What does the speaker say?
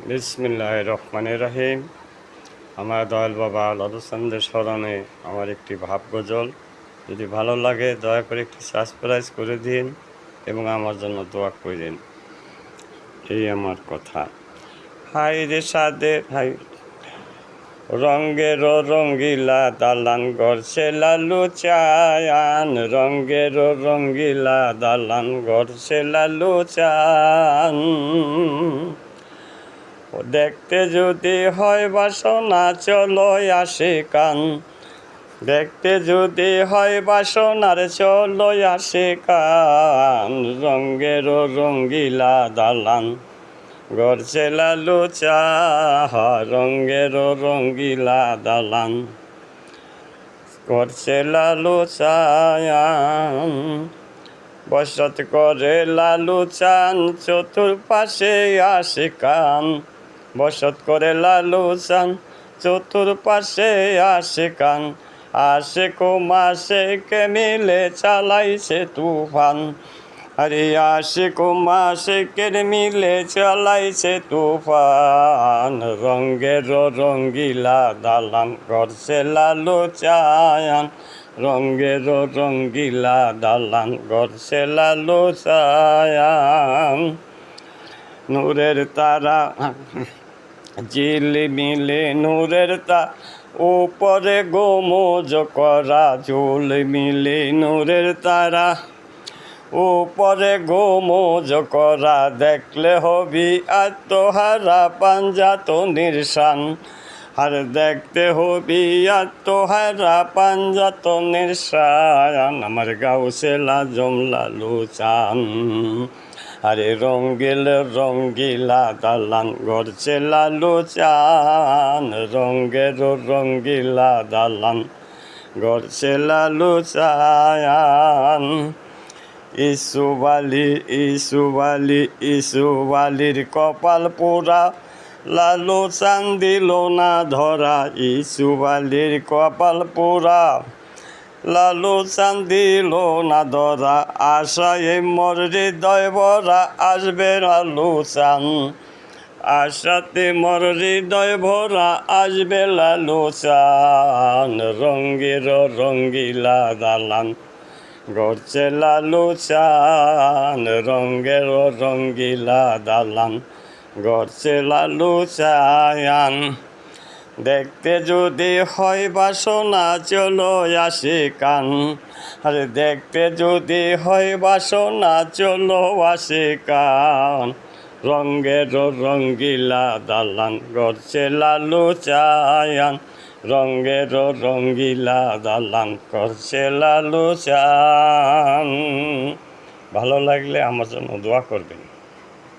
বিসমিল্লাহির রহমানির রহিম। আমার দয়াল বাবা লালুচন্দ্রের স্মরণে আমার একটি ভাব গজল। যদি ভালো লাগে দয়া করে একটি সাবস্ক্রাইব করে দিন এবং আমার জন্য দোয়া করেন। এই আমার কথা। হাই রে সাদের হাই রঙ্গের রঙ্গিলা দালান গড়ছে লালু চায়ান, রঙ্গের রঙ্গিলা দালান গড়ছে লালু চান। দেখতে যদি হয় বাসনা চলো আসে কান, দেখতে যদি হয় বাসনার চলো আসে কান। রঙ্গের রঙ্গিলা দালান গড়ছে লালু চাহ, রঙ্গের রঙ্গিলা দালান গড়ছে লালু চায়ান। বসত করে লালু চান চতুর্পাশে আসে কান, বসত করে লালু চান চতুর্পাশে আসে কান। আসে কুমাসে কে মিলে চালাইছে তুফান, আরে আসে কুমাসে কে মিলে চালাইছে তুফান। রঙ্গের রঙ্গিলা দালান গড়ছে লালু চায়ান, রঙ্গের রঙ্গিলা দালান গড়ছে লালু চায়ান। নূরের তারা ঝিলিমিলি নূরের তারা উপরে গোমোজ করা, ঝিলিমিলি নূরের তারা উপরে গোমোজ করা। দেখলে হবি আত্মহারা পাঞ্জাতনির শান, আর দেখতে হবি আত্মহারা পাঞ্জাতনির শান। আমার গাউসে লাজম লালু চান, আরে রঙ্গিল রঙ্গিলা দালান গড়ছে লালু চান, রঙ্গের রঙ্গিলা দালান গড়ছে লালু চান। ইসুবালি ইসুবালি ইসুবালির কপাল পোড়া, লালু চান দিল না ধরা। ইসুবালির কপাল পোড়া, লালু চান দিল না ধরা। আশায় মোর হৃদয় ভরা আসবে লালু চান, আশাতে মোর হৃদয় ভরা আসবে লালু চান। রঙ্গের রঙ্গিলা দালান গড়ছে লালু চান, রঙ্গের রঙ্গিলা দালান গড়ছে লালু চায়ান। দেখতে যদি হয় বাসনা চলো আসে কান, আরে দেখতে যদি হয় বাসনা চলো আসে কান। রঙ্গের রঙ্গিলা দালান গড়ছে লালু চায়ান, রঙ্গের রঙ্গিলা দালান করছে লালু চান। ভালো লাগলে আমার জন্য দোয়া করবেন।